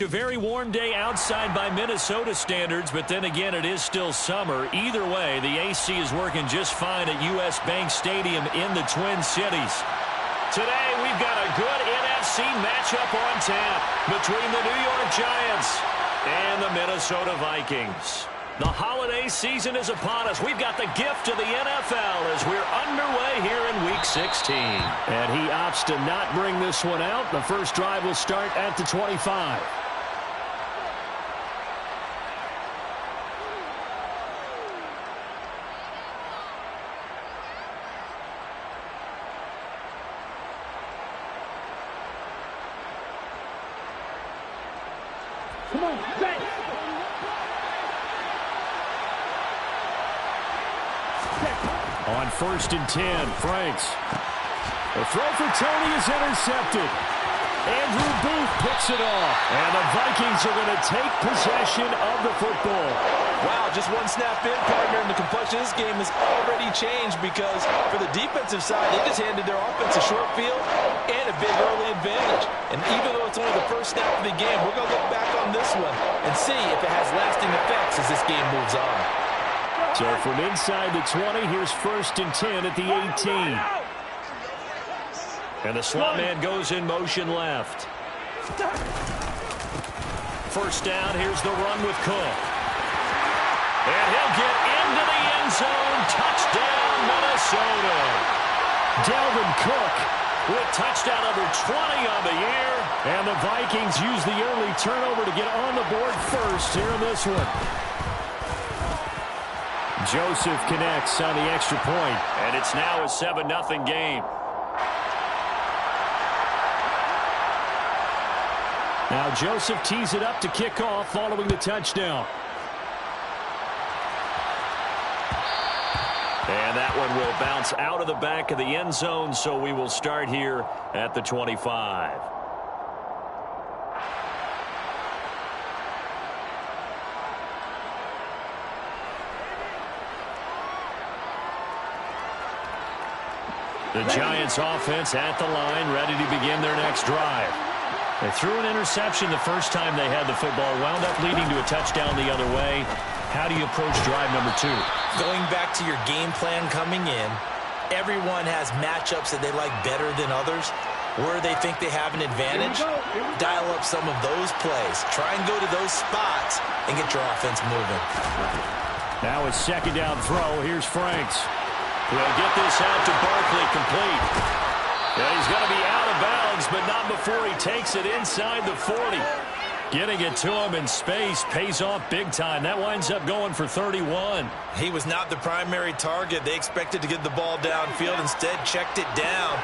A very warm day outside by Minnesota standards, but then again, it is still summer. Either way, the AC is working just fine at U.S. Bank Stadium in the Twin Cities. Today, we've got a good NFC matchup on tap between the New York Giants and the Minnesota Vikings. The holiday season is upon us. We've got the gift of the NFL as we're underway here in Week 16. And he opts to not bring this one out. The first drive will start at the 25. Come on, set. On 1st and 10, Franks. The throw for Tony is intercepted. Andrew Booth picks it off. And the Vikings are going to take possession of the football. Wow, just one snap in, partner, and the complexion of this game has already changed because for the defensive side, they just handed their offense a short field and a big early advantage. And even though it's only the first snap of the game, we're going to look back on this one and see if it has lasting effects as this game moves on. So from inside the 20, here's 1st and 10 at the 18. And the slot man goes in motion left. First down, here's the run with Cook. And he'll get into the end zone. Touchdown, Minnesota. Dalvin Cook with touchdown number 20 on the year. And the Vikings use the early turnover to get on the board first here in this one. Joseph connects on the extra point. And it's now a 7-0 game. Now Joseph tees it up to kick off following the touchdown. And that one will bounce out of the back of the end zone, so we will start here at the 25. The Giants offense at the line, ready to begin their next drive. They threw an interception the first time they had the football, wound up leading to a touchdown the other way. How do you approach drive number 2? Going back to your game plan coming in, everyone has matchups that they like better than others. Where they think they have an advantage, dial up some of those plays. Try and go to those spots and get your offense moving. Now a second down throw. Here's Franks. We'll get this out to Barkley, complete. Yeah, he's going to be out of bounds, but not before he takes it inside the 40. Getting it to him in space pays off big time. That winds up going for 31. He was not the primary target. They expected to get the ball downfield. Instead, checked it down.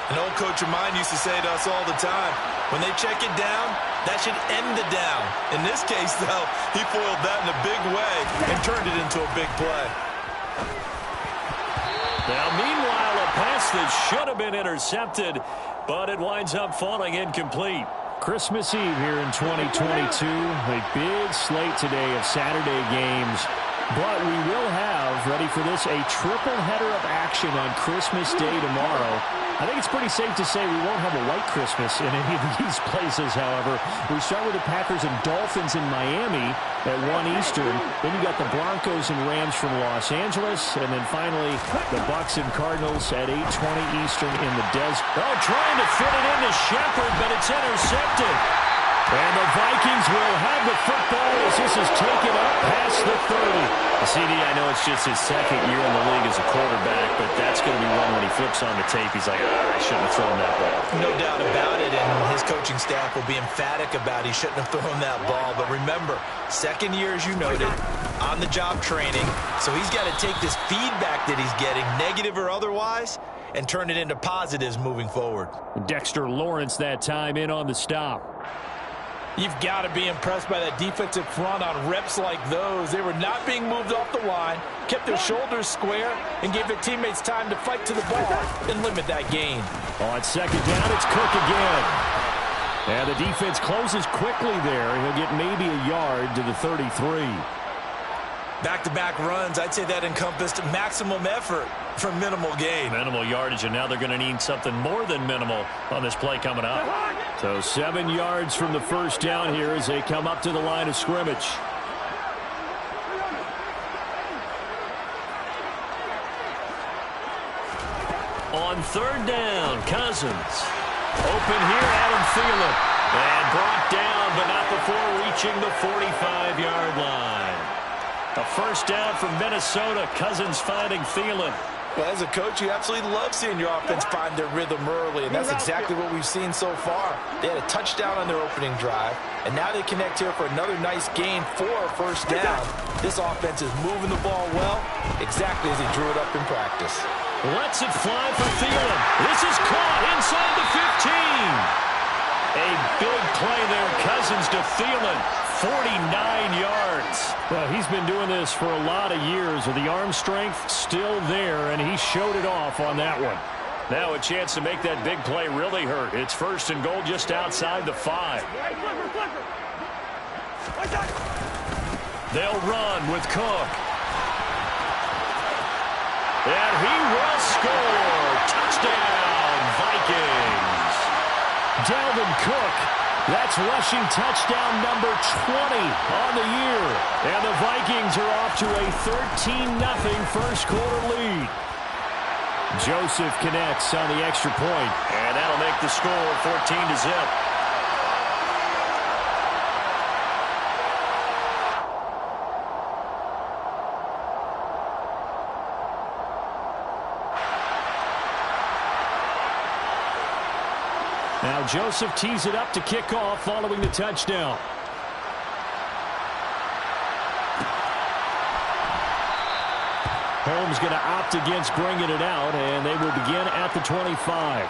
An old coach of mine used to say to us all the time, when they check it down, that should end the down. In this case, though, he foiled that in a big way and turned it into a big play. Now, meanwhile, a pass that should have been intercepted, but it winds up falling incomplete. Christmas Eve here in 2022. A big slate today of Saturday games. But we will have, ready for this, a triple header of action on Christmas Day tomorrow. I think it's pretty safe to say we won't have a white Christmas in any of these places, however. We start with the Packers and Dolphins in Miami at 1 Eastern. Then you got the Broncos and Rams from Los Angeles. And then finally, the Bucs and Cardinals at 8:20 Eastern in the desert. Oh, trying to fit it into Shepard, but it's intercepted. And the Vikings will have the football as this is taken up past the 30. CD, I know it's just his second year in the league as a quarterback, but that's going to be one when he flips on the tape. He's like, I shouldn't have thrown that ball. No doubt about it, and his coaching staff will be emphatic about he shouldn't have thrown that ball. But remember, second year, as you noted, on-the-job training. So he's got to take this feedback that he's getting, negative or otherwise, and turn it into positives moving forward. Dexter Lawrence that time in on the stop. You've got to be impressed by that defensive front on reps like those. They were not being moved off the line, kept their shoulders square, and gave their teammates time to fight to the ball and limit that gain. On second down, it's Cook again. And the defense closes quickly there. He'll get maybe a yard to the 33. Back-to-back runs, I'd say that encompassed maximum effort for minimal gain. Minimal yardage, and now they're going to need something more than minimal on this play coming up. So 7 yards from the first down here as they come up to the line of scrimmage. On third down, Cousins. Open here, Adam Thielen. And brought down, but not before reaching the 45-yard line. A first down from Minnesota. Cousins finding Thielen. Well, as a coach, you absolutely love seeing your offense find their rhythm early, and that's exactly what we've seen so far. They had a touchdown on their opening drive, and now they connect here for another nice gain for a first down. This offense is moving the ball well, exactly as he drew it up in practice. Lets it fly for Thielen. This is caught inside the 15. A big play there, Cousins to Thielen, 49 yards. Well, he's been doing this for a lot of years with the arm strength still there, and he showed it off on that one. Now a chance to make that big play really hurt. It's first and goal just outside the 5. They'll run with Cook. And he will score. Touchdown, Vikings. Dalvin Cook, that's rushing touchdown number 20 on the year. And the Vikings are off to a 13-0 first quarter lead. Joseph connects on the extra point, and that'll make the score 14-0. Now Joseph tees it up to kick off following the touchdown. Holmes going to opt against bringing it out, and they will begin at the 25.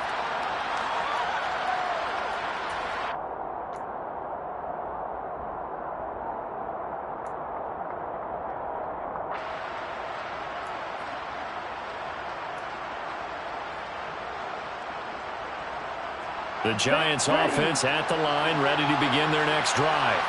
The Giants offense at the line, ready to begin their next drive.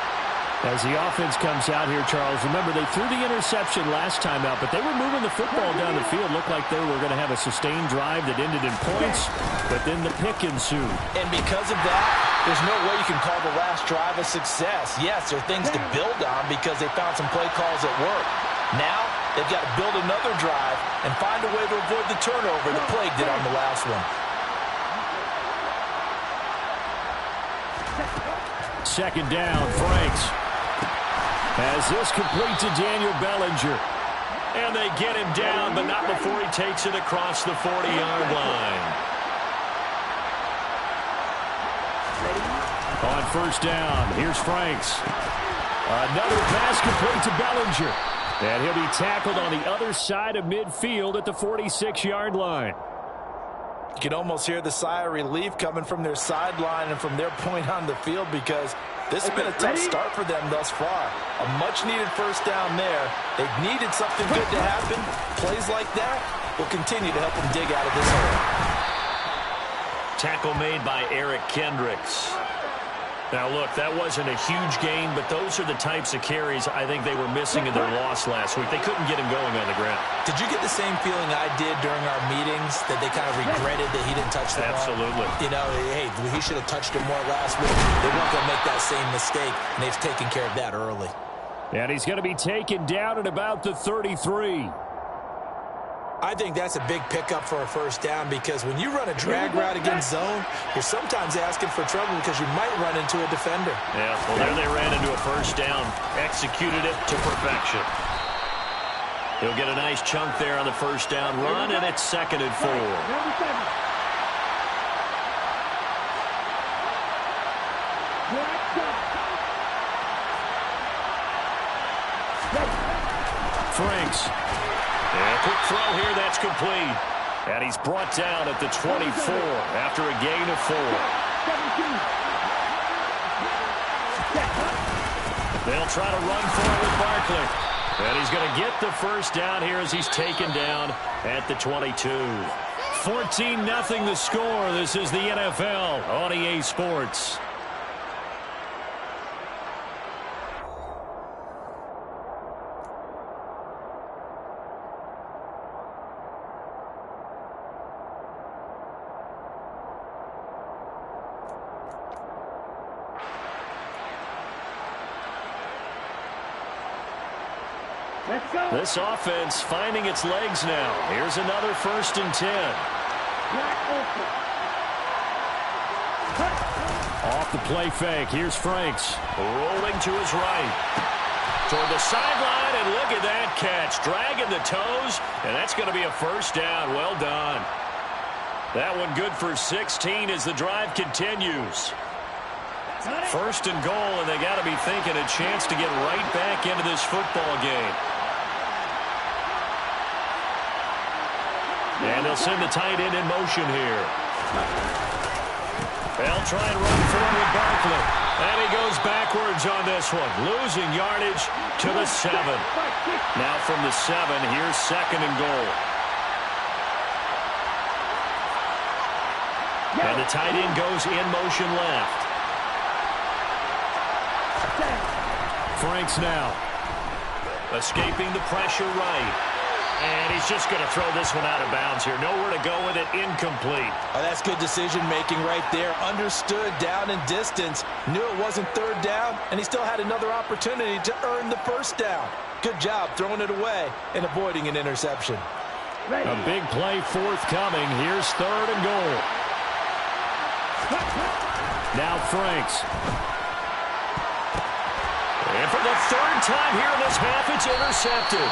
As the offense comes out here, Charles, remember they threw the interception last time out, but they were moving the football down the field. Looked like they were going to have a sustained drive that ended in points, but then the pick ensued. And because of that, there's no way you can call the last drive a success. Yes, there are things to build on because they found some play calls that work. Now, they've got to build another drive and find a way to avoid the turnover the plague did on the last one. Second down, Franks. As this complete to Daniel Bellinger. And they get him down, but not before he takes it across the 40-yard line. On first down, here's Franks. Another pass complete to Bellinger. And he'll be tackled on the other side of midfield at the 46-yard line. You can almost hear the sigh of relief coming from their sideline and from their point on the field because this has been a tough start for them thus far. A much-needed first down there. They've needed something good to happen. Plays like that will continue to help them dig out of this hole. Tackle made by Eric Kendricks. Now, look, that wasn't a huge gain, but those are the types of carries I think they were missing in their loss last week. They couldn't get him going on the ground. Did you get the same feeling I did during our meetings, that they kind of regretted that he didn't touch the ball? Absolutely. You know, hey, he should have touched it more last week. They weren't going to make that same mistake, and they've taken care of that early. And he's going to be taken down at about the 33. I think that's a big pickup for a first down because when you run a drag route against zone, you're sometimes asking for trouble because you might run into a defender. Yeah, well, there they ran into a first down. Executed it to perfection. He'll get a nice chunk there on the first down run, and it's 2nd and 4. Franks. And a quick throw here, that's complete. And he's brought down at the 24 after a gain of 4. They'll try to run for it with Barkley. And he's going to get the first down here as he's taken down at the 22. 14-0 the score. This is the NFL on EA Sports. This offense finding its legs now. Here's another 1st and 10. Off the play fake. Here's Franks. Rolling to his right. Toward the sideline, and look at that catch. Dragging the toes, and that's going to be a 1st down. Well done. That one good for 16 as the drive continues. 1st and goal, and they got to be thinking a chance to get right back into this football game. And they'll send the tight end in motion here. They'll try and run forward with Barkley. And he goes backwards on this one. Losing yardage to the 7. Now from the 7, here's 2nd and goal. And the tight end goes in motion left. Franks now. Escaping the pressure right. And he's just going to throw this one out of bounds here. Nowhere to go with it. Incomplete. Oh, that's good decision-making right there. Understood down and distance. Knew it wasn't 3rd down, and he still had another opportunity to earn the 1st down. Good job throwing it away and avoiding an interception. A big play forthcoming. Here's 3rd and goal. Now Franks. And for the 3rd time here in this half, it's intercepted.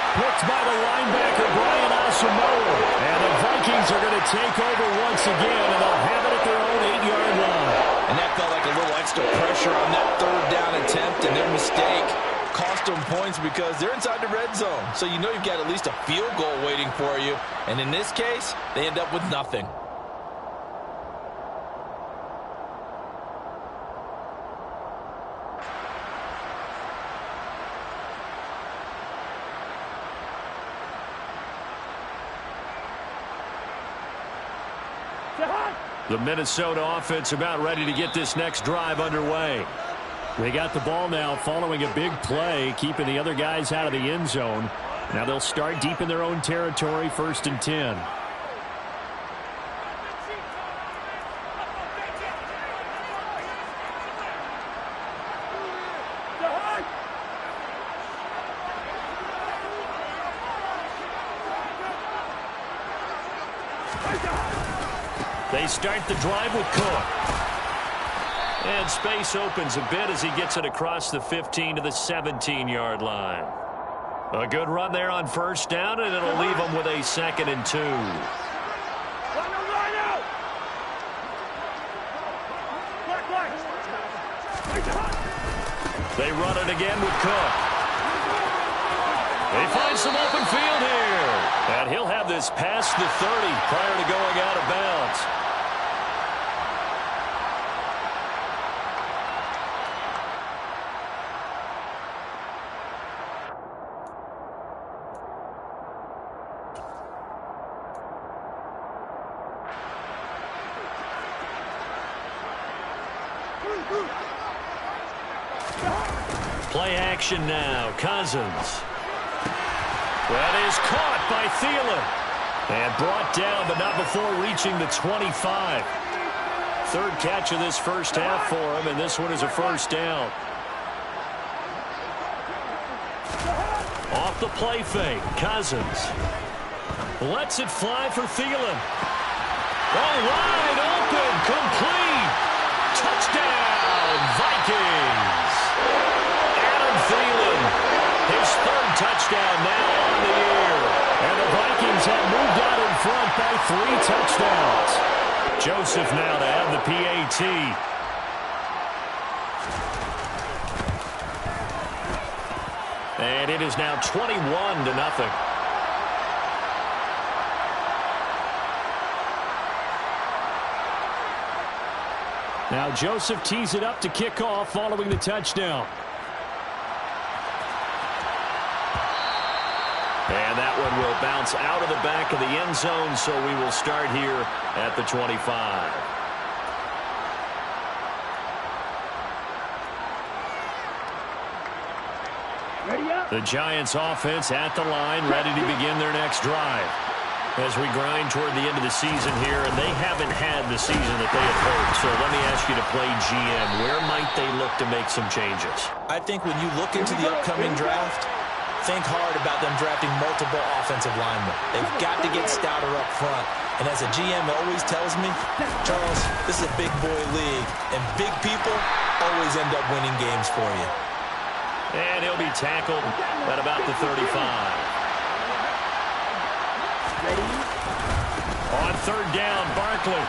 Picked by the linebacker, Brian Asamoah. And the Vikings are going to take over once again, and they'll have it at their own 8-yard line. And that felt like a little extra pressure on that 3rd down attempt, and their mistake cost them points because they're inside the red zone. So you know you've got at least a field goal waiting for you. And in this case, they end up with nothing. The Minnesota offense about ready to get this next drive underway. They got the ball now following a big play, keeping the other guys out of the end zone. Now they'll start deep in their own territory, 1st and 10. They start the drive with Cook. And space opens a bit as he gets it across the 15 to the 17-yard line. A good run there on 1st down, and it'll leave them with a 2nd and 2. They run it again with Cook. They find some open field here. And he'll have this past the 30 prior to going out of bounds. Play action now. Cousins. That is caught by Thielen. And brought down, but not before reaching the 25. 3rd catch of this first half for him, and this one is a 1st down. Off the play fake, Cousins. Lets it fly for Thielen. Oh, wide open, complete. Touchdown, Vikings. Adam Thielen, his 3rd touchdown now on the year. And the Vikings have moved out in front by 3 touchdowns. Joseph now to have the PAT. And it is now 21-0. Now Joseph tees it up to kick off following the touchdown. And that one will bounce out of the back of the end zone, so we will start here at the 25. The Giants offense at the line, ready to begin their next drive. As we grind toward the end of the season here, and they haven't had the season that they had hoped. So let me ask you to play GM. Where might they look to make some changes? I think when you look into the upcoming draft, think hard about them drafting multiple offensive linemen. They've got to get stouter up front. And as a GM always tells me, Charles, this is a big boy league, and big people always end up winning games for you. And he'll be tackled at about the 35. On third down, Barkley.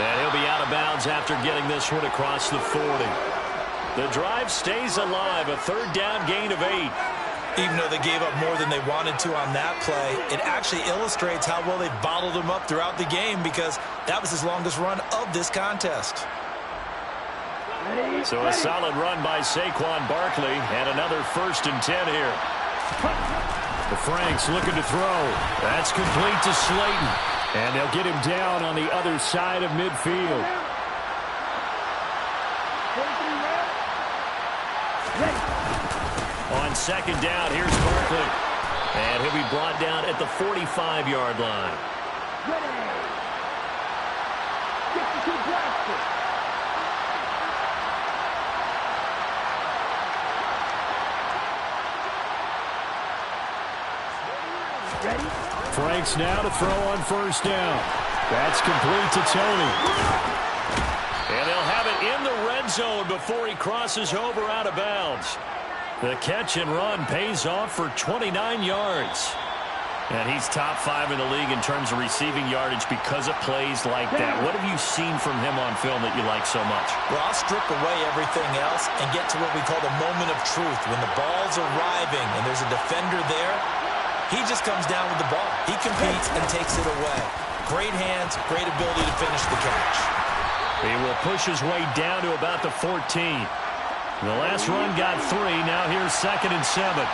And he'll be out of bounds after getting this one across the 40. The drive stays alive, a third down gain of 8. Even though they gave up more than they wanted to on that play, it actually illustrates how well they bottled him up throughout the game because that was his longest run of this contest. So a solid run by Saquon Barkley and another 1st and 10 here. The Franks looking to throw. That's complete to Slayton. And they'll get him down on the other side of midfield. On second down, here's Barkley. And he'll be brought down at the 45-yard line. Franks now to throw on 1st down. That's complete to Tony. And they'll have it in the red zone before he crosses over out of bounds. The catch and run pays off for 29 yards. And he's top 5 in the league in terms of receiving yardage because of plays like that. What have you seen from him on film that you like so much? Well, I'll strip away everything else and get to what we call the moment of truth. When the ball's arriving and there's a defender there, he just comes down with the ball. He competes and takes it away. Great hands, great ability to finish the catch. He will push his way down to about the 14. The last run got 3. Now here's 2nd and 7.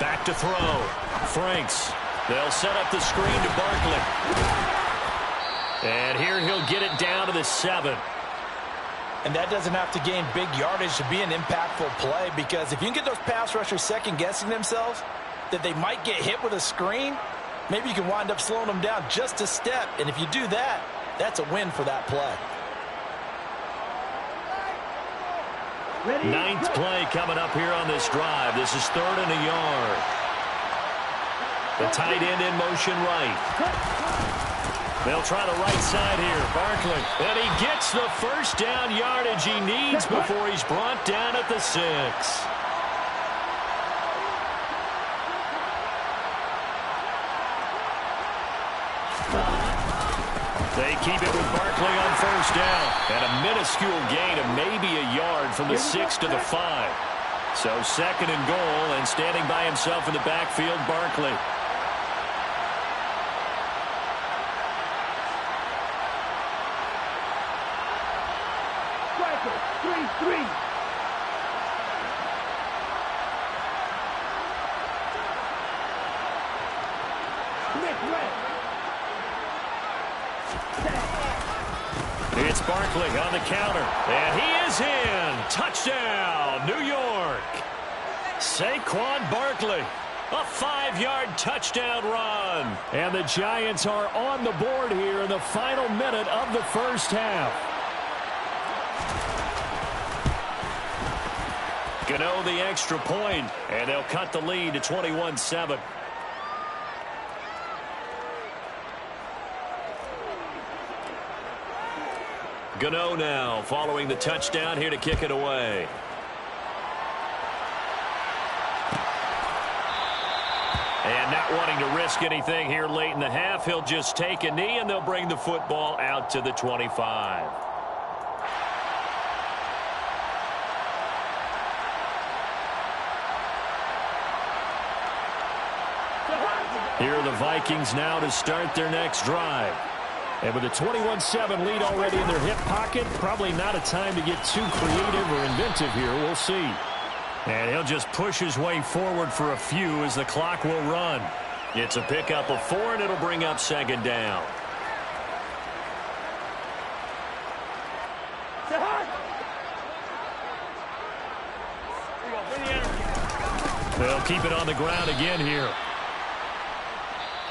Back to throw. Franks. They'll set up the screen to Barkley. And here he'll get it down to the 7. And that doesn't have to gain big yardage to be an impactful play, because if you can get those pass rushers second-guessing themselves that they might get hit with a screen, maybe you can wind up slowing them down just a step. And if you do that, that's a win for that play. 9th play coming up here on this drive. This is 3rd and a yard. The tight end in motion right. They'll try the right side here. Barkley. And he gets the 1st down yardage he needs before he's brought down at the 6. They keep it with Barkley on 1st down. And a minuscule gain of maybe a yard from the 6 to the 5. So 2nd and goal, and standing by himself in the backfield, Barkley. It's Barkley on the counter, and he is in. Touchdown, New York. Saquon Barkley, a 5-yard touchdown run. And the Giants are on the board here in the final minute of the 1st half. Gano the extra point, and they'll cut the lead to 21-7. Gano now following the touchdown here to kick it away. And not wanting to risk anything here late in the half, he'll just take a knee and they'll bring the football out to the 25. Here are the Vikings now to start their next drive. And with a 21-7 lead already in their hip pocket, probably not a time to get too creative or inventive here. We'll see. And he'll just push his way forward for a few as the clock will run. It's a pickup of 4, and it'll bring up 2nd down. They'll keep it on the ground again here.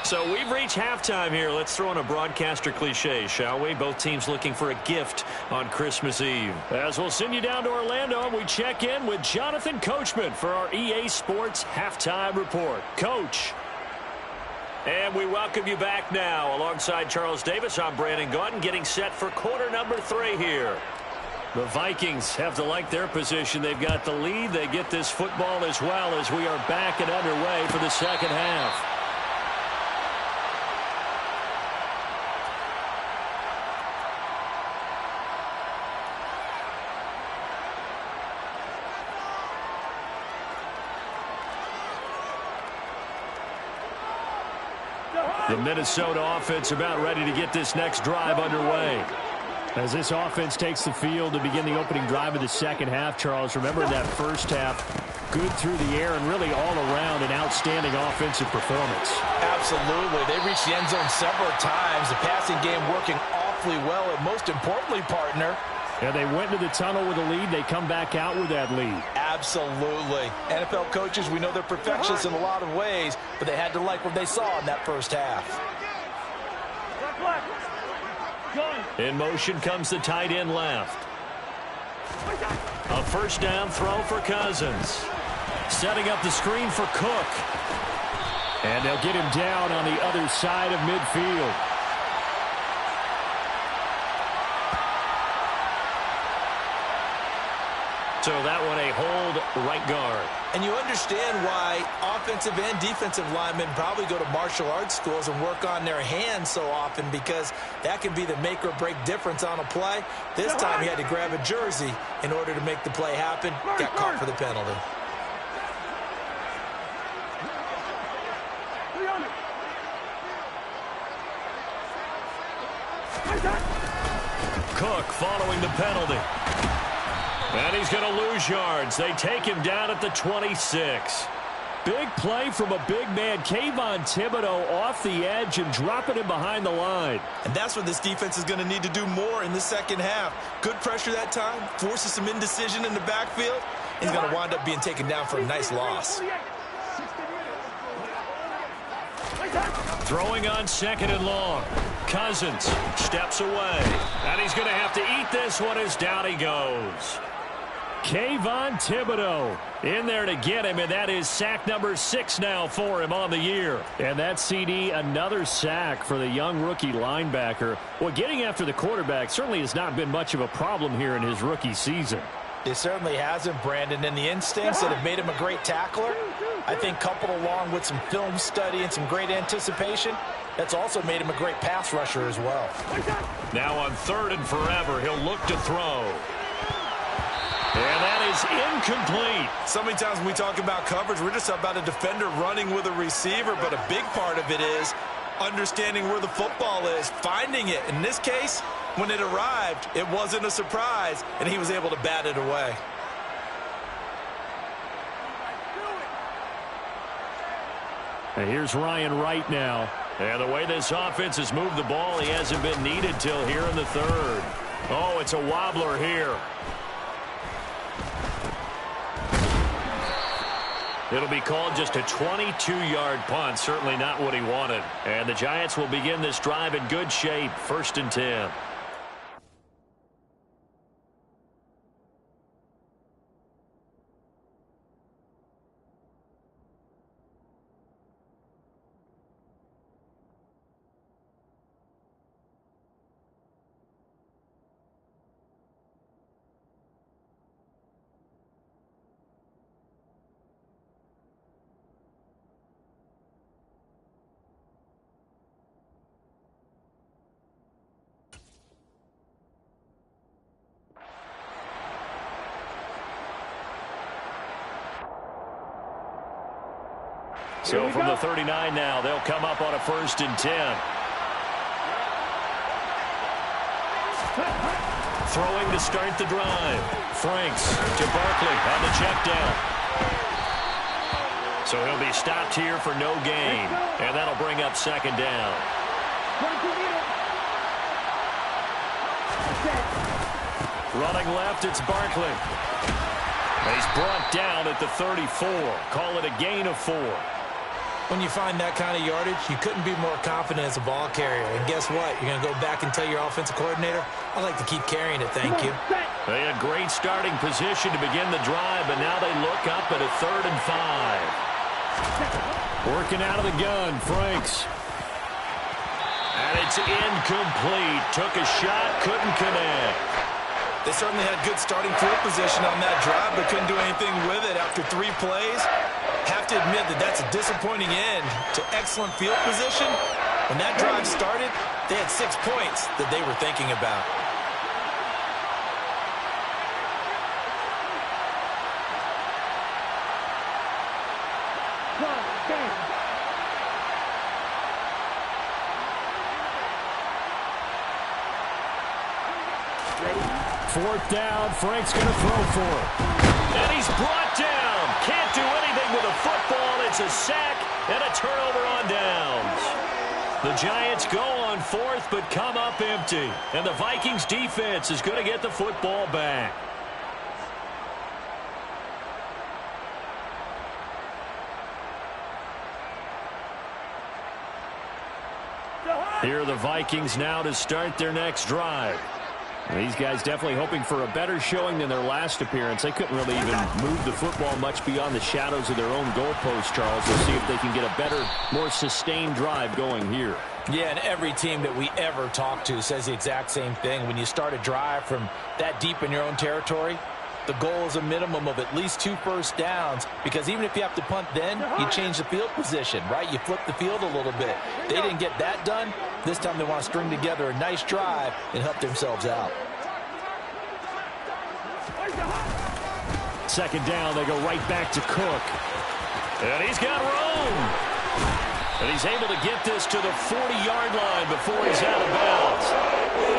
So we've reached halftime here. Let's throw in a broadcaster cliche, shall we? Both teams looking for a gift on Christmas Eve. As we'll send you down to Orlando, and we check in with Jonathan Coachman for our EA Sports Halftime Report. Coach. And we welcome you back now. Alongside Charles Davis, I'm Brandon Gaudin, getting set for quarter number 3 here. The Vikings have to like their position. They've got the lead. They get this football as well as we are back and underway for the second half. The Minnesota offense about ready to get this next drive underway. As this offense takes the field to begin the opening drive of the second half, Charles, remember that first half, good through the air and really all around an outstanding offensive performance. Absolutely. They reached the end zone several times. The passing game working awfully well, and most importantly, partner, and they went into the tunnel with a lead. They come back out with that lead. Absolutely. NFL coaches, we know they're perfectionists in a lot of ways, but they had to like what they saw in that first half. In motion comes the tight end left. A first down throw for Cousins. Setting up the screen for Cook. And they'll get him down on the other side of midfield. So that one a hold right guard. And you understand why offensive and defensive linemen probably go to martial arts schools and work on their hands so often, because that can be the make or break difference on a play. This time he had to grab a jersey in order to make the play happen. Got caught for the penalty. Cook following the penalty. And he's going to lose yards. They take him down at the 26. Big play from a big man, Kayvon Thibodeau, off the edge and dropping him behind the line. And that's what this defense is going to need to do more in the second half. Good pressure that time, forces some indecision in the backfield. He's going to wind up being taken down for a nice loss. Throwing on second and long. Cousins steps away. And he's going to have to eat this one as down he goes. Kayvon Thibodeau in there to get him, and that is sack number 6 now for him on the year. And that CD, another sack for the young rookie linebacker. Well, getting after the quarterback certainly has not been much of a problem here in his rookie season. It certainly hasn't, Brandon, and the instincts that have made him a great tackler, I think coupled along with some film study and some great anticipation, that's also made him a great pass rusher as well. Now on 3rd and forever, he'll look to throw. And that is incomplete. So many times when we talk about coverage, we're just about a defender running with a receiver, but a big part of it is understanding where the football is, finding it. In this case, when it arrived, it wasn't a surprise, and he was able to bat it away. And here's Ryan Wright now. And the way this offense has moved the ball, he hasn't been needed till here in the 3rd. Oh, it's a wobbler here. It'll be called just a 22-yard punt. Certainly not what he wanted. And the Giants will begin this drive in good shape. 1st and 10. So from the 39 now, they'll come up on a 1st and 10. Throwing to start the drive. Franks to Barkley on the check down. So he'll be stopped here for no gain. And that'll bring up 2nd down. Running left, it's Barkley. And he's brought down at the 34. Call it a gain of 4. When you find that kind of yardage, you couldn't be more confident as a ball carrier. And guess what? You're going to go back and tell your offensive coordinator, I'd like to keep carrying it, thank you. They had great starting position to begin the drive, but now they look up at a 3rd and 5. Working out of the gun, Franks. And it's incomplete. Took a shot, couldn't connect. They certainly had good starting field position on that drive, but couldn't do anything with it after 3 plays. Have to admit that that's a disappointing end to excellent field position. When that drive started, they had 6 points that they were thinking about. Fourth down, Frank's going to throw for it. And he's brought down. Can't do anything with a football. It's a sack and a turnover on downs. The Giants go on 4th but come up empty. And the Vikings defense is going to get the football back. Here are the Vikings now to start their next drive. These guys definitely hoping for a better showing than their last appearance. They couldn't really even move the football much beyond the shadows of their own goalpost, Charles. We'll see if they can get a better, more sustained drive going here. Yeah, and every team that we ever talk to says the exact same thing. When you start a drive from that deep in your own territory, the goal is a minimum of at least 2 first downs, because even if you have to punt then, you change the field position, right? You flip the field a little bit. They didn't get that done. This time they want to string together a nice drive and help themselves out. Second down, they go right back to Cook. And he's got room. And he's able to get this to the 40-yard line before he's out of bounds.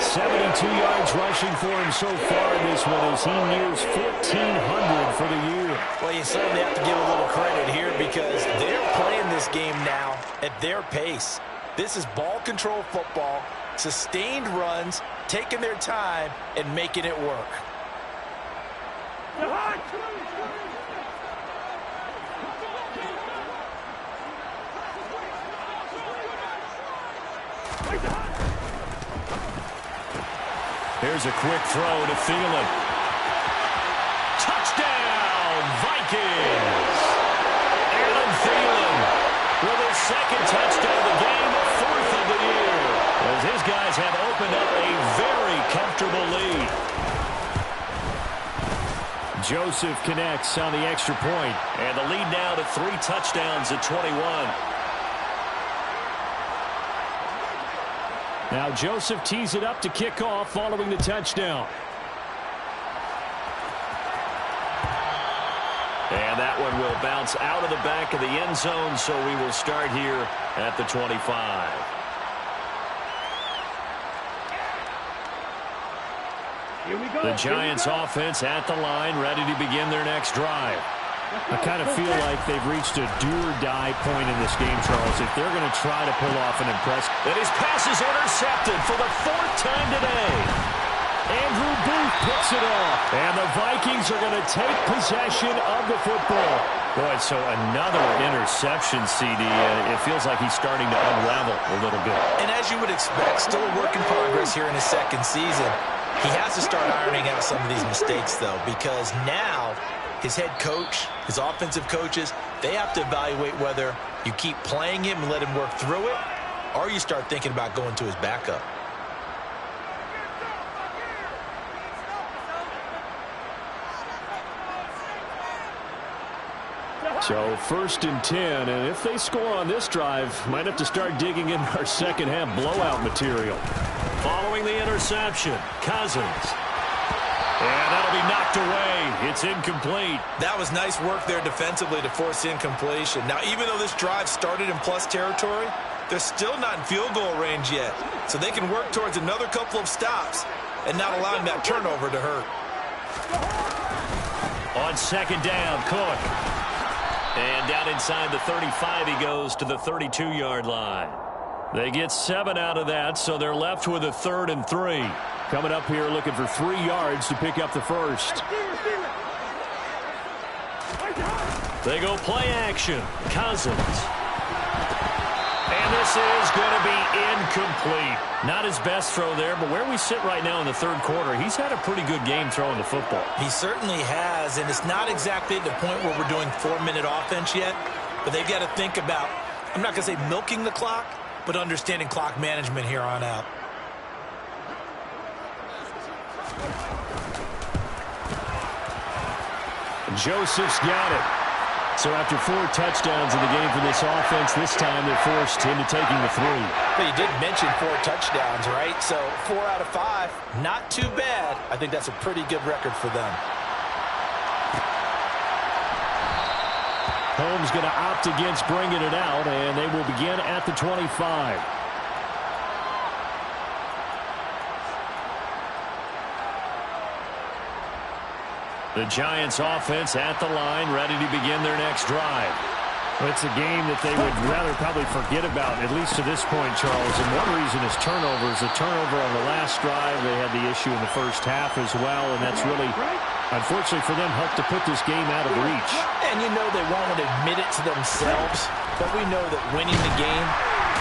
72 yards rushing for him so far in this one as he nears 1,400 for the year. Well, you certainly have to give a little credit here because they're playing this game now at their pace. This is ball control football, sustained runs, taking their time, and making it work. Here's a quick throw to Thielen. Touchdown, Vikings! Adam Thielen with his 2nd touchdown of the game, 4th of the year, as his guys have opened up a very comfortable lead. Joseph connects on the extra point, and the lead now to 3 touchdowns at 21. Now Joseph tees it up to kick off following the touchdown. And that one will bounce out of the back of the end zone, so we will start here at the 25. Here we go. The Giants offense at the line, ready to begin their next drive. I kind of feel like they've reached a do-or-die point in this game, Charles, if they're going to try to pull off an impressive. And his pass is intercepted for the 4th time today. Andrew Booth picks it off. And the Vikings are going to take possession of the football. Boy, so another interception, CD. It feels like he's starting to unravel a little bit. And as you would expect, still a work in progress here in his 2nd season. He has to start ironing out some of these mistakes, though, because now his head coach, his offensive coaches, they have to evaluate whether you keep playing him and let him work through it, or you start thinking about going to his backup. So 1st and 10, and if they score on this drive, might have to start digging in our second half blowout material. Following the interception, Cousins. And that'll be knocked away. It's incomplete. That was nice work there defensively to force incompletion. Now, even though this drive started in plus territory, they're still not in field goal range yet. So they can work towards another couple of stops and not allowing that turnover to hurt. On 2nd down, Cook. And down inside the 35, he goes to the 32-yard line. They get 7 out of that, so they're left with a 3rd and 3. Coming up here looking for 3 yards to pick up the first. They go play action. Cousins. And this is going to be incomplete. Not his best throw there, but where we sit right now in the third quarter, he's had a pretty good game throwing the football. He certainly has, and it's not exactly at the point where we're doing 4-minute offense yet, but they've got to think about, I'm not going to say milking the clock, but understanding clock management here on out. Joseph's got it. So after 4 touchdowns in the game for this offense, this time they're forced into taking the 3. But you did mention 4 touchdowns, right? So 4 out of 5, not too bad. I think that's a pretty good record for them. Holmes going to opt against bringing it out, and they will begin at the 25. The Giants offense at the line, ready to begin their next drive. It's a game that they would rather probably forget about, at least to this point, Charles. And one reason is turnovers. A turnover on the last drive. They had the issue in the first half as well, and that's really, unfortunately for them, helped to put this game out of reach. And you know they won't admit it to themselves, but we know that winning the game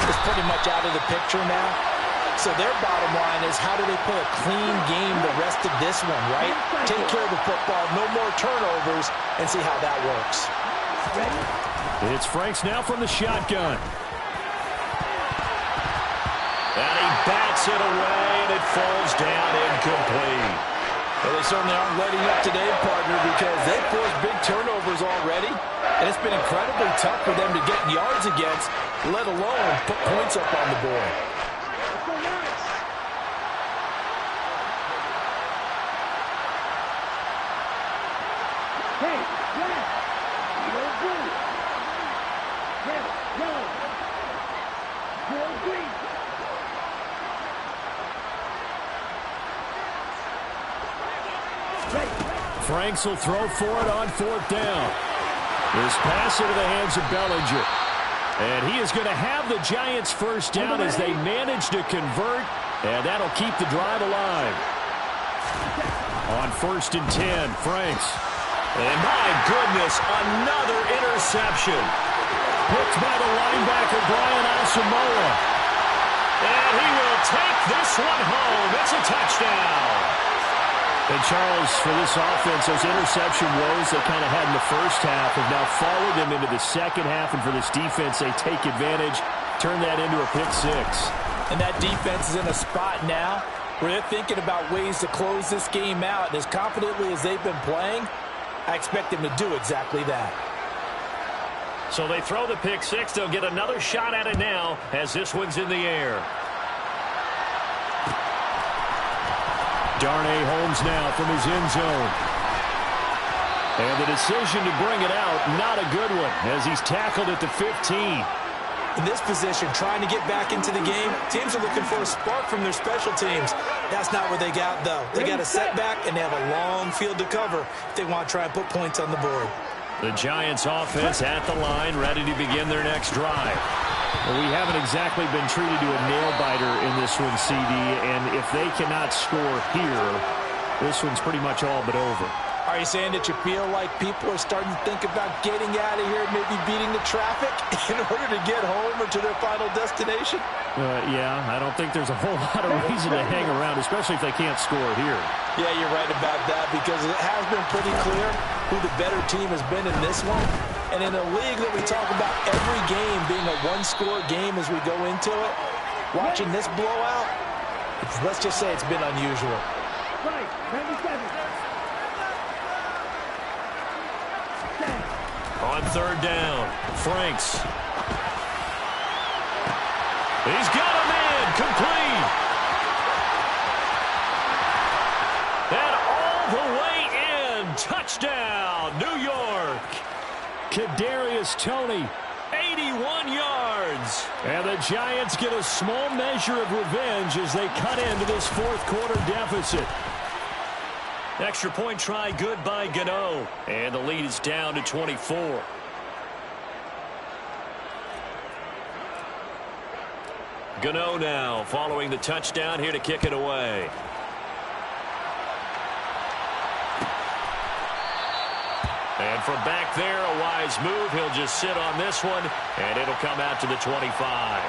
is pretty much out of the picture now. So their bottom line is, how do they play a clean game the rest of this one, right? Take care of the football, no more turnovers, and see how that works. It's Franks now from the shotgun. And he bats it away, and it falls down incomplete. Well, they certainly aren't letting up today, partner, because they've forced big turnovers already, and it's been incredibly tough for them to get yards against, let alone put points up on the board. Franks will throw for it on 4th down. This pass into the hands of Bellinger. And he is going to have the Giants first down as they manage to convert, and that'll keep the drive alive. On 1st and 10, Franks. And my goodness, another interception. Picked by the linebacker, Brian Asamoah. And he will take this one home. It's a touchdown. And Charles, for this offense, those interception woes they kind of had in the first half have now followed them into the second half. And for this defense, they take advantage, turn that into a pick 6. And that defense is in a spot now where they're thinking about ways to close this game out. And as confidently as they've been playing, I expect them to do exactly that. So they throw the pick 6. They'll get another shot at it now as this one's in the air. Darnay Holmes now from his end zone. And the decision to bring it out, not a good one, as he's tackled at the 15. In this position, trying to get back into the game, teams are looking for a spark from their special teams. That's not what they got, though. They got a setback, and they have a long field to cover if they want to try and put points on the board. The Giants offense at the line, ready to begin their next drive. Well, we haven't exactly been treated to a nail-biter in this one, CD, and if they cannot score here, this one's pretty much all but over. Are you saying that you feel like people are starting to think about getting out of here, maybe beating the traffic in order to get home or to their final destination? Yeah, I don't think there's a whole lot of reason to hang around, especially if they can't score here. Yeah, you're right about that, because it has been pretty clear who the better team has been in this one. And in a league that we talk about every game being a one-score game as we go into it, watching this blowout, let's just say it's been unusual. Right, 97. On 3rd down, Franks. He's got a man, complete. And all the way in, touchdown, New York. Kadarius Toney, 81 yards. And the Giants get a small measure of revenge as they cut into this 4th quarter deficit. Extra point try good by Gano. And the lead is down to 24. Gano now following the touchdown here to kick it away. And from back there, a wise move. He'll just sit on this one, and it'll come out to the 25.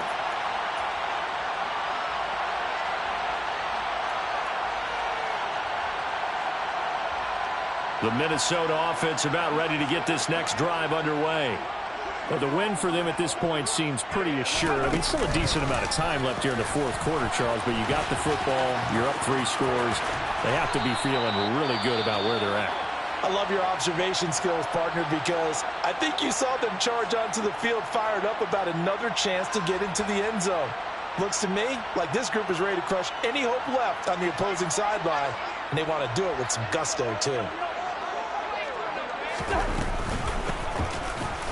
The Minnesota offense about ready to get this next drive underway. Well, the win for them at this point seems pretty assured. I mean, still a decent amount of time left here in the fourth quarter, Charles, but you got the football, you're up 3 scores. They have to be feeling really good about where they're at. I love your observation skills, partner, because I think you saw them charge onto the field fired up about another chance to get into the end zone. Looks to me like this group is ready to crush any hope left on the opposing sideline, and they want to do it with some gusto, too.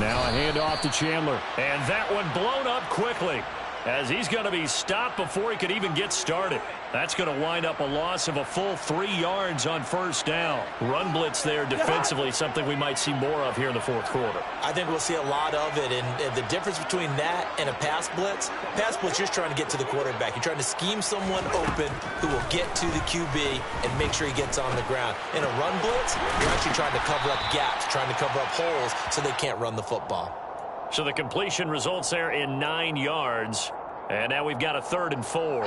Now a handoff to Chandler. And that one blown up quickly as he's going to be stopped before he could even get started. That's going to wind up a loss of a full 3 yards on first down. Run blitz there defensively, something we might see more of here in the fourth quarter. I think we'll see a lot of it, and the difference between that and a pass blitz, you're just trying to get to the quarterback. You're trying to scheme someone open who will get to the QB and make sure he gets on the ground. In a run blitz, you're actually trying to cover up gaps, trying to cover up holes so they can't run the football. So the completion results there in 9 yards. And now we've got a 3rd and 4.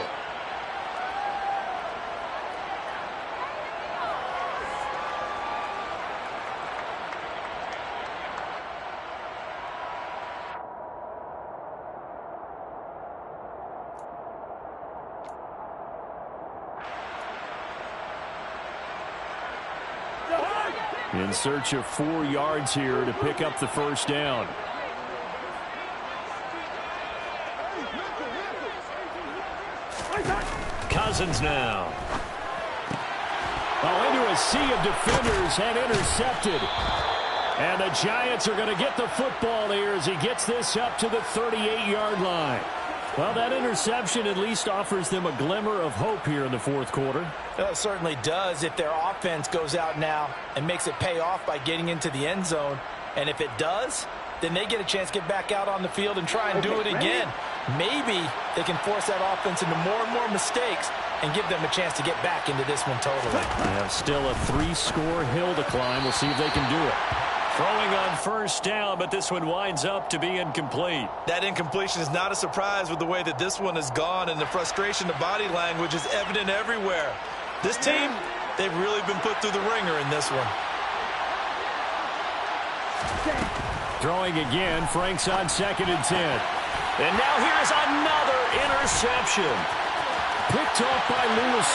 In search of 4 yards here to pick up the first down. Cousins now. Oh, into a sea of defenders and intercepted. And the Giants are going to get the football here as he gets this up to the 38-yard line. Well, that interception at least offers them a glimmer of hope here in the fourth quarter. It certainly does if their offense goes out now and makes it pay off by getting into the end zone. And if it does, then they get a chance to get back out on the field and try and do it again. Maybe they can force that offense into more and more mistakes and give them a chance to get back into this one totally. Yeah, still a 3-score hill to climb. We'll see if they can do it. Throwing on first down, but this one winds up to be incomplete. That incompletion is not a surprise with the way that this one has gone, and the frustration, the body language is evident everywhere. This team, they've really been put through the ringer in this one. Throwing again, Frank's on 2nd and 10. And now here's another interception. Picked off by Lewis.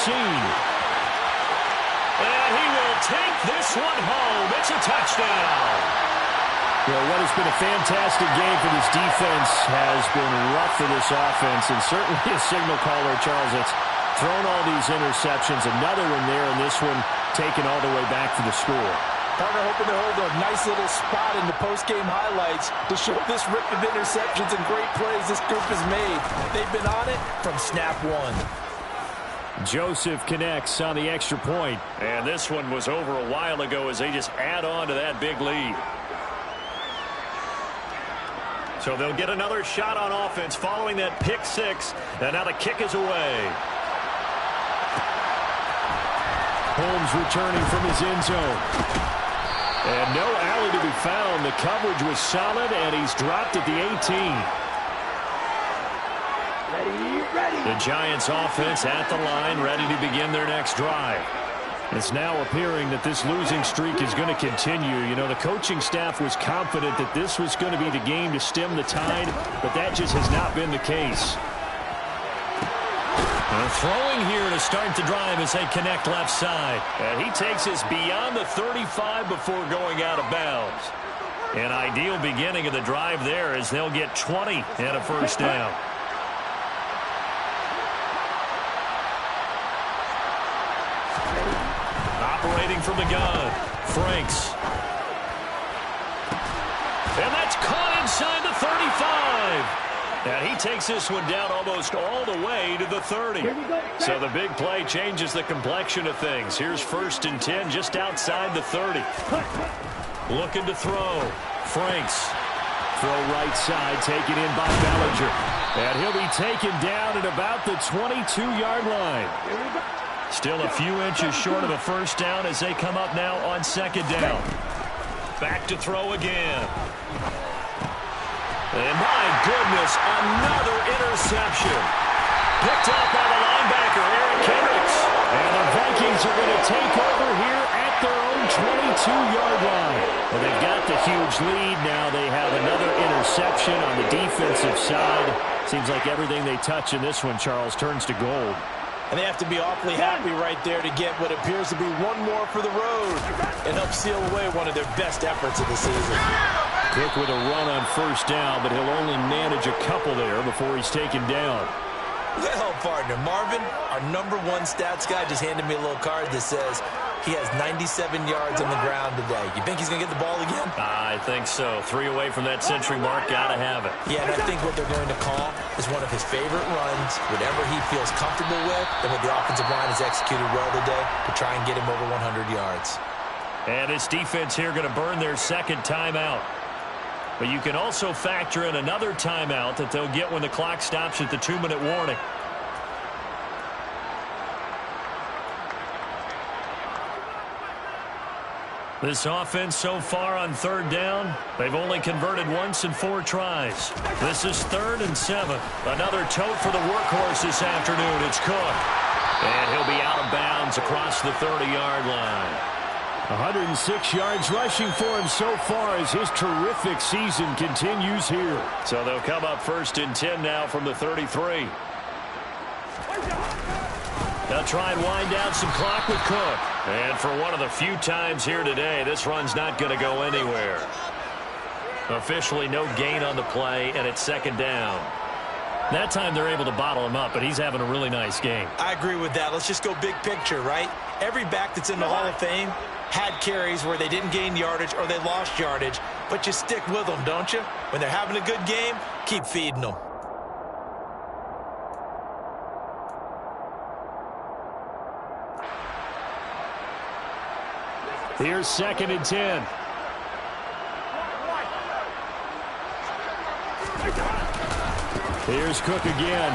And he will take this one home. It's a touchdown. Well, what has been a fantastic game for this defense has been rough for this offense, and certainly a signal caller, Charles, that's thrown all these interceptions. Another one there, and this one taken all the way back for the score. Partner hoping to hold a nice little spot in the post-game highlights to show this rip of interceptions and great plays this group has made. They've been on it from snap one. Joseph connects on the extra point. And this one was over a while ago as they just add on to that big lead. So they'll get another shot on offense following that pick 6. And now the kick is away. Holmes returning from his end zone. And no alley to be found. The coverage was solid, and he's dropped at the 18. The Giants offense at the line, ready to begin their next drive. It's now appearing that this losing streak is going to continue. You know, the coaching staff was confident that this was going to be the game to stem the tide, but that just has not been the case. Throwing here to start the drive as they connect left side. And he takes us beyond the 35 before going out of bounds. An ideal beginning of the drive there as they'll get 20 and a first down. Operating from the gun, Franks. And that's caught inside the 35. And he takes this one down almost all the way to the 30. So the big play changes the complexion of things. Here's 1st and 10 just outside the 30. Looking to throw. Franks. Throw right side, taken in by Bellinger. And he'll be taken down at about the 22-yard line. Still a few inches short of a first down as they come up now on 2nd down. Back to throw again. And my goodness, another interception. Picked up by the linebacker, Eric Kendricks. And the Vikings are going to take over here at their own 22-yard line. Well, they've got the huge lead now. They have another interception on the defensive side. Seems like everything they touch in this one, Charles, turns to gold. And they have to be awfully happy right there to get what appears to be one more for the road and help seal away one of their best efforts of the season. Cook with a run on first down, but he'll only manage a couple there before he's taken down. Well, partner, Marvin, our #1 stats guy just handed me a little card that says he has 97 yards on the ground today. You think he's going to get the ball again? I think so. 3 away from that century mark. Got to have it. Yeah, and I think what they're going to call is one of his favorite runs, whatever he feels comfortable with, and what the offensive line has executed well today to try and get him over 100 yards. And this defense here going to burn their second timeout. But you can also factor in another timeout that they'll get when the clock stops at the 2-minute warning. This offense so far on third down, they've only converted once in 4 tries. This is 3rd and 7. Another tote for the workhorse this afternoon. It's Cook. And he'll be out of bounds across the 30-yard line. 106 yards rushing for him so far as his terrific season continues here. So they'll come up 1st and 10 now from the 33. They'll try and wind down some clock with Cook. And for one of the few times here today, this run's not going to go anywhere. Officially no gain on the play, and it's 2nd down. That time they're able to bottle him up, but he's having a really nice game. I agree with that. Let's just go big picture, right? Every back that's in the Hall of Fame had carries where they didn't gain yardage or they lost yardage, but you stick with them, don't you? When they're having a good game, keep feeding them. Here's 2nd and 10. Here's Cook again.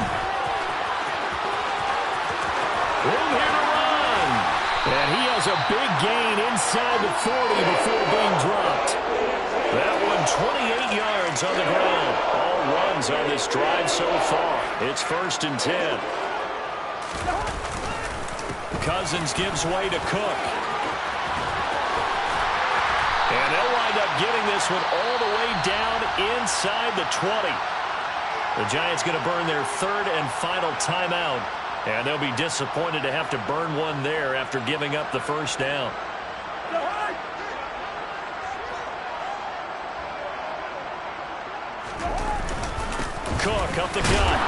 Room here to run. And he has a big gain inside the 40 before being dropped. That one 28 yards on the ground. All runs on this drive so far. It's 1st and 10. Cousins gives way to Cook. And they'll wind up getting this one all the way down inside the 20. The Giants going to burn their 3rd and final timeout. And they'll be disappointed to have to burn one there after giving up the first down. Cook up the gut.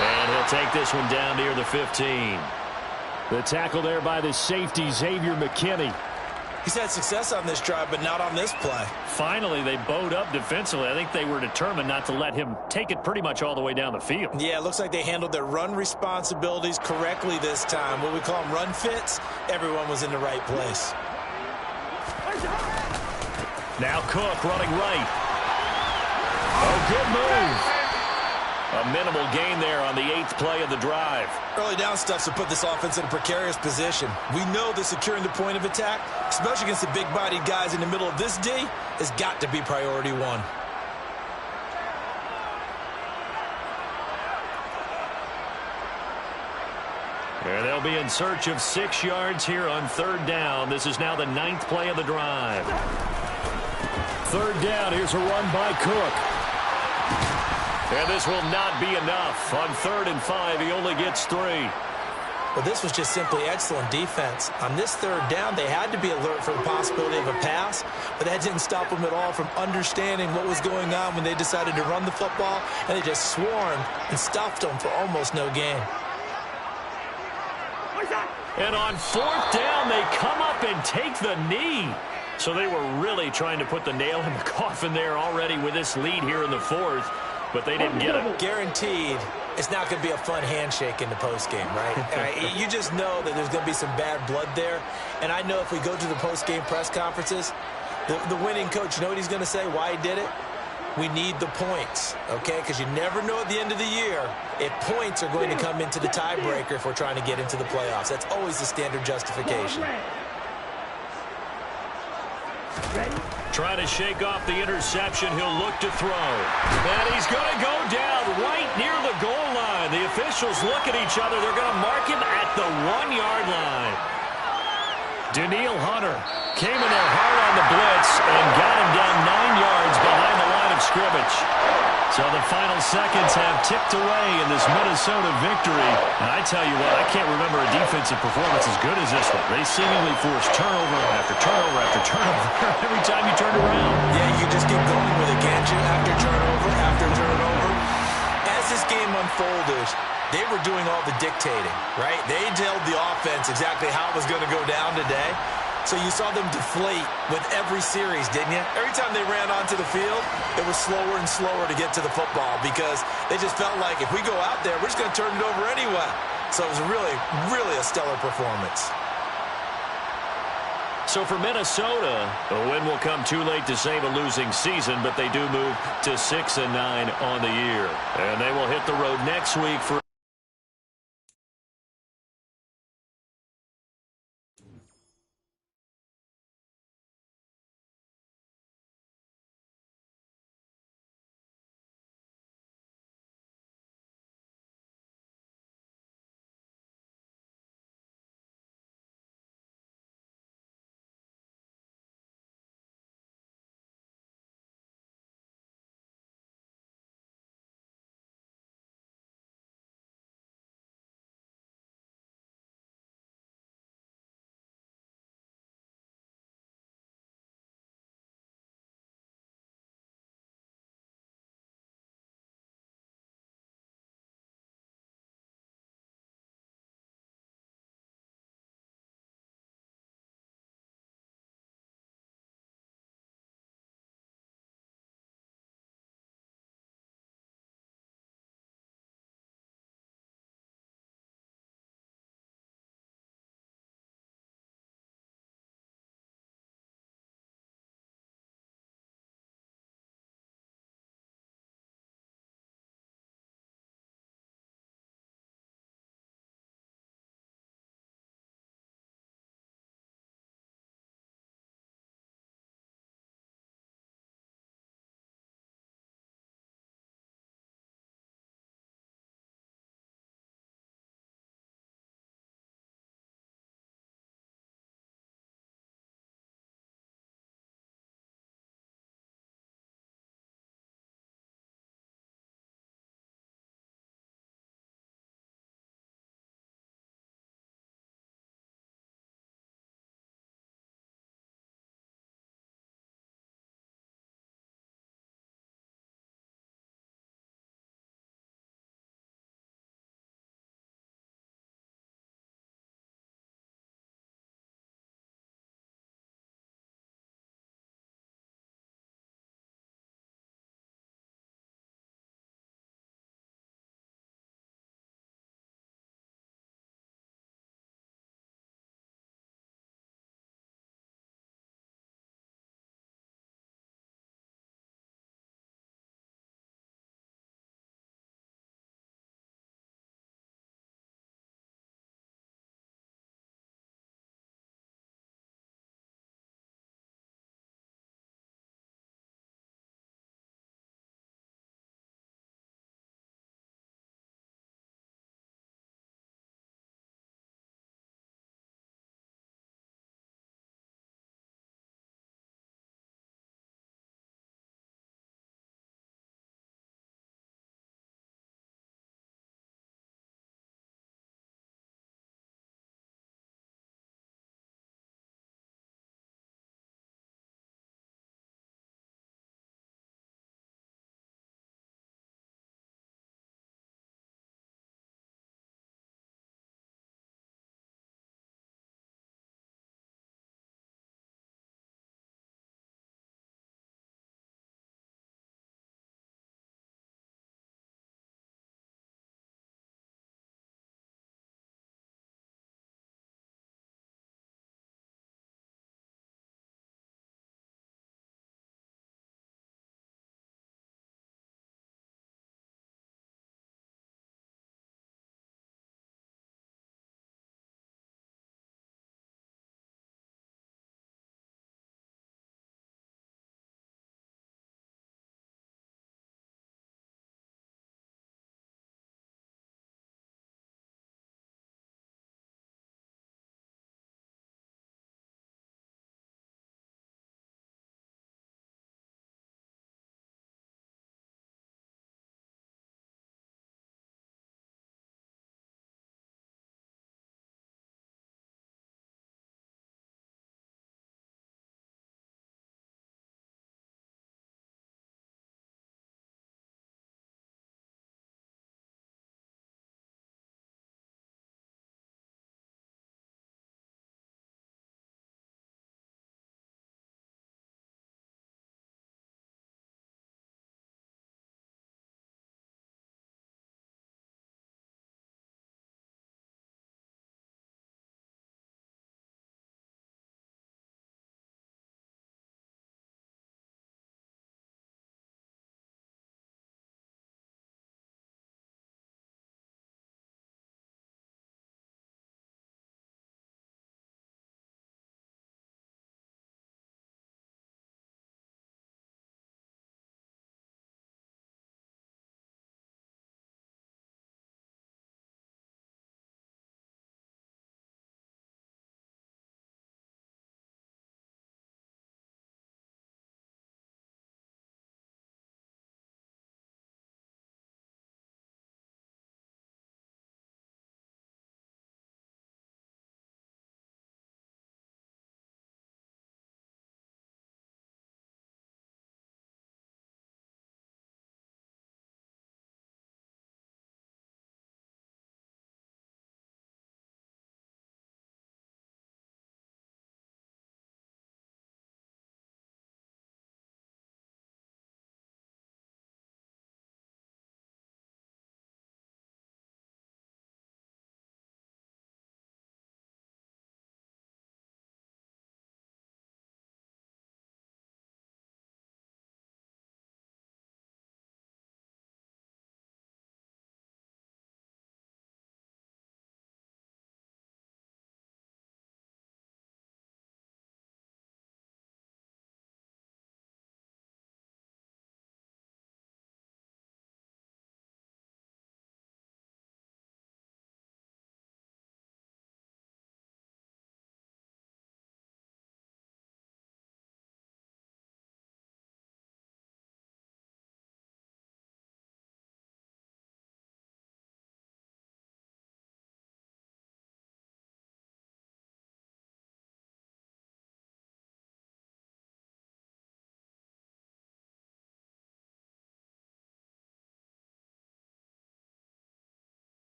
And he'll take this one down near the 15. The tackle there by the safety, Xavier McKinney. He's had success on this drive, but not on this play. Finally, they bowed up defensively. I think they were determined not to let him take it pretty much all the way down the field. Yeah, it looks like they handled their run responsibilities correctly this time. What we call them run fits, everyone was in the right place. Now Cook running right. Oh, good move. A minimal gain there on the 8th play of the drive. Early down stuff to put this offense in a precarious position. We know that securing the point of attack, especially against the big-bodied guys in the middle of this D, has got to be priority 1. And they'll be in search of 6 yards here on 3rd down. This is now the 9th play of the drive. 3rd down. Here's a run by Cook. And this will not be enough. On 3rd and 5, he only gets 3. Well, this was just simply excellent defense. On this 3rd down, they had to be alert for the possibility of a pass, but that didn't stop them at all from understanding what was going on when they decided to run the football, and they just swarmed and stuffed them for almost no gain. And on 4th down, they come up and take the knee. So they were really trying to put the nail in the coffin there already with this lead here in the 4th. But they didn't get it. Guaranteed, it's not going to be a fun handshake in the postgame, right? You just know that there's going to be some bad blood there. And I know if we go to the postgame press conferences, the winning coach, you know what he's going to say, why he did it? We need the points, okay? Because you never know at the end of the year if points are going to come into the tiebreaker if we're trying to get into the playoffs. That's always the standard justification. Ready? Trying to shake off the interception. He'll look to throw. And he's going to go down right near the goal line. The officials look at each other. They're going to mark him at the 1-yard line. Daniil Hunter came in there hard on the blitz and got him down 9 yards behind the line of scrimmage. So the final seconds have ticked away in this Minnesota victory. And I tell you what, I can't remember a defensive performance as good as this one. They seemingly forced turnover after turnover after turnover every time you turned around. Yeah, you just keep going with it, can't you? After turnover. As this game unfolded, they were doing all the dictating, right? They told the offense exactly how it was going to go down today. So you saw them deflate with every series, didn't you? Every time they ran onto the field, it was slower and slower to get to the football because they just felt like if we go out there, we're just going to turn it over anyway. So it was really, really a stellar performance. So for Minnesota, a win will come too late to save a losing season, but they do move to 6-9 on the year. And they will hit the road next week for